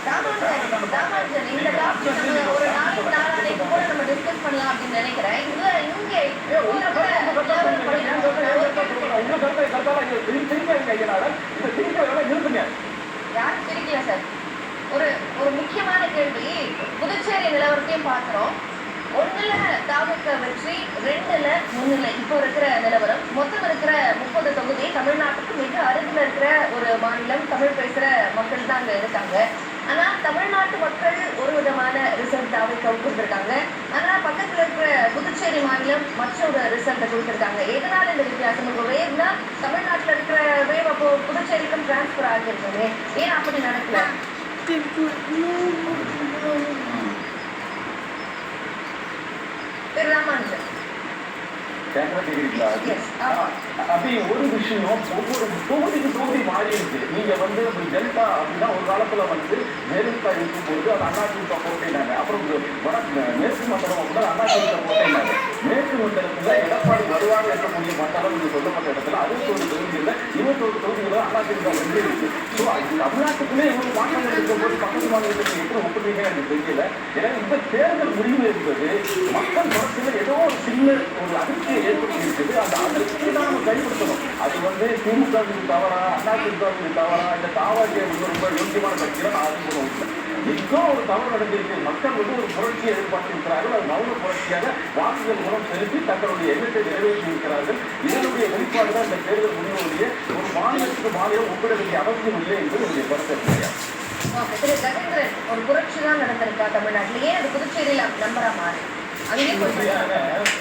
ராமானுஜன் இந்த டாபிக் நம்ம ஒரு நாளைக்கு நாளானைக்கு கூட நம்ம டிஸ்கஸ் பண்ணலாம் அப்படின்னு நினைக்கிறேன். யாரும் சிரிக்கல சார். ஒரு முக்கியமான கேள்வி. புதுச்சேரி நிலவரத்தையும் பார்க்கிறோம். 1ல தாவக வெற்றி, 2ல முன்னிலை. இப்போ இருக்கிற நிலவரம் மொத்தம் இருக்கிற 30 தொகுதி தமிழ்நாட்டுக்கு மிக அருகில் இருக்கிற ஒரு மாநிலம். தமிழ் பேசுற மக்கள் தான் அங்க இருக்காங்க. ஆனா தமிழ்நாட்டு மக்கள் ஒரு விதமான ரிசல்ட் தாவக கொடுத்திருக்காங்க. ஆனா பக்கத்துல இருக்கிற புதுச்சேரி மாநிலம் மற்றொரு ரிசல்ட்டை கொடுத்திருக்காங்க. எதனால இந்த வித்தியாசம்? இப்போ வேவ்னா தமிழ்நாட்டுல இருக்கிற வேவ் அப்போ புதுச்சேரிக்கும் டிரான்ஸ்பர் ஆகியிருக்குமே, ஏன் அப்படி நடக்கல? ராமானுஜன் அப்படி ஒரு விஷயம் ஒவ்வொரு தொகுதி மாறி இருக்கு. நீங்க டெல்டா அப்படின்னா ஒரு காலத்துல ஜெயலலிதா இருக்கும்போது அது அதிமுக போட்டினாங்க. அப்புறம் மேற்கு மண்டலம் கூட அதிமுக போட்டினாங்க. மேற்கு மண்டலத்துல எடப்பாடி வருவாங்க இருக்கக்கூடிய மண்டலம் நீங்க சொல்லப்பட்ட இடத்துல 61 தொகுதிகளில் 21 தொகுதிகளில் அதிமுக வெற்றி இருக்கு. ஸோ தமிழ்நாட்டுக்குள்ளே இவ்வளவு மாற்றங்கள் இருக்கும்போது பக்கத்து மாநிலத்துக்கு எப்படி ஒப்புறீங்க எனக்கு தெரியல. ஏன்னா இந்த தேர்தல் முடிவு என்பது மக்கள் மனசுல ஏதோ ஒரு சின்ன ஒரு அதிர்ச்சியை ஏற்படுத்தி இருக்குது. அந்த அதிர்ச்சியை தான் நம்ம கைப்படுத்தணும். அது திமுகவுக்கு தவறா, அதிமுகவுக்கு தவறா, இந்த தாவாஜியை ரொம்ப யோக்கியமான கட்சியில நான் அது சொல்லுவேன். எங்கோ ஒரு தவறு நடந்திருக்கு. மக்கள் ஒரு புரட்சியை எதிர்பார்த்திருக்கிறார்கள். அது மௌன புரட்சியாக வாக்குகள் மூலம் செலுத்தி தங்களுடைய எண்ணத்தை நிறைவேற்றி இருக்கிறார்கள். இதனுடைய வெளிப்பாடு தான் இந்த தேர்தல் முடிவுடைய ஒரு மாநிலத்துக்கு மாநிலம் ஒப்பிட வேண்டிய அவசியம் இல்லை என்பது என்னுடைய கருத்து. திரு கஜேந்திரன், ஒரு புரட்சி தான் நடந்திருக்கா தமிழ்நாட்டிலேயே? அது புதுச்சேரியில நம்பரா மாறி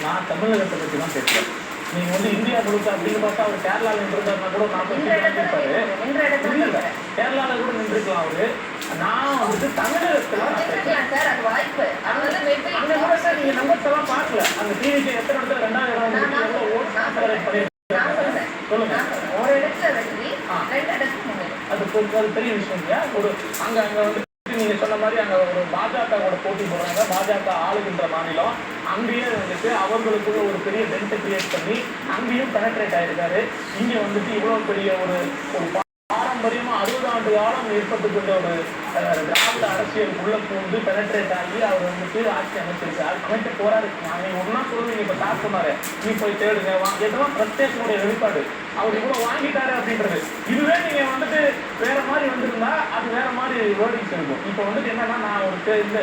நான் தமிழகத்தை பற்றி தான் பேசுறேன். நீங்க இந்தியா முழுக்க அப்படின்னு பார்த்தா அவர் கேரளாவில் நின்றுருந்தாருன்னா கூட 40 கேரளாவில் கூட நின்றுக்கலாம் அவரு. நான் தமிழகத்துல நீங்க நம்பர்ஸ் எல்லாம் பார்க்கல. அந்த டிவிக்கு எத்தனை இடத்துல 2000 ஓட்டு சொல்லுங்க. அது பெரிய விஷயம் இல்லையா? அங்க நீங்க சொன்ன மாதிரி அங்க ஒரு பாஜகவோட போட்டி போடுறாங்க. பாஜக ஆளுகின்ற மாநிலம். அங்கேயே அவர்களுக்குள்ள ஒரு பெரிய டென்ட் கிரியேட் பண்ணி அங்கேயும் பெனட்ரேட் ஆயிருக்காரு. இங்க இவ்வளவு பெரிய ஒரு பாரம்பரியமா 60 ஆண்டு காலம் ஏற்பட்டுக் கொண்ட ஒரு திராவிட அரசியல் உள்ள பூந்து பெனட்ரேட் ஆகி அவர் ஆட்சி அமைச்சிருக்காரு. அமைக்க போறாரு. நீங்க ஒன்னா சொல்லுவீங்க. இப்ப சார் சொன்னாரு, நீ போய் தேடுங்க இதெல்லாம் பிரத்யேகனுடைய வெளிப்பாடு. அவர் இவ்வளவு வாங்கிட்டாரு அப்படின்றது. இதுவே நீங்க வேற மாதிரி வந்திருந்தா அது வேற மாதிரி வேர்டிங்ஸ் இருக்கும். இப்ப என்னன்னா நான் இந்த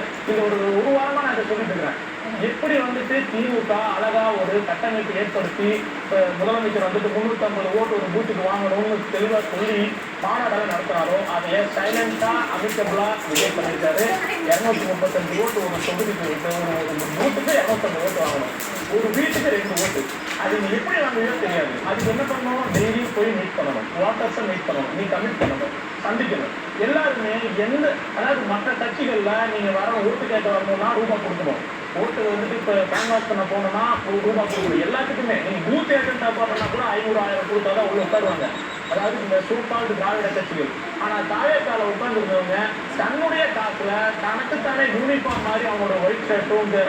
ஒரு வாரமா நான் இதை சொல்லிட்டு இருக்கிறேன். எப்படி திமுக அழகா ஒரு கட்டமைப்பு ஏற்படுத்தி முதலமைச்சர் 350 ஓட்டு ஒரு பூத்துக்கு வாங்கணும்னு தெளிவா சொல்லி மாநாடெல்லாம் நடத்தினாரோ அதை சைலண்டா அமிக்கபிளா விஜய் பண்ணியிருக்காரு. 235 ஓட்டு ஒரு தொகுதிக்கு ஒரு பூத்துக்கு 250 ஓட்டு வாங்கணும். ஒரு வீட்டுக்கு 2 ஓட்டு. அது நீ எப்படி வாங்குவோ தெரியாது. அதுக்கு என்ன பண்ணணும்? டெய்லி போய் மீட் பண்ணணும். வாட்டர்ஸை மீட் பண்ணணும். நீ கமிட் பண்ணணும், சந்திக்கணும். எல்லாருமே அதாவது மற்ற கட்சிகள்ல நீங்க ஓட்டு கேட்க வரணும்னா ரூபா கொடுக்கணும். ஓட்டு இப்ப கேன்வாஸ் பண்ண போனோம்னா ரூபா கொடுக்கணும். எல்லாத்துக்குமே நீங்க பூத் ஏஜென்டா போறோம்னா கூட 500 1000 கொடுத்தாதான் உள்ள உட்காருவாங்க. அதாவது இந்த சூப்பாண்டு திராவிட கட்சிகள். ஆனா தாவேக்கால உட்கார்ந்து இருந்தவங்க தன்னுடைய காசுல தனக்குத்தானே யூனிஃபார்ம் மாதிரி அவங்களோட ஒயிட் ஷர்ட்டும் இந்த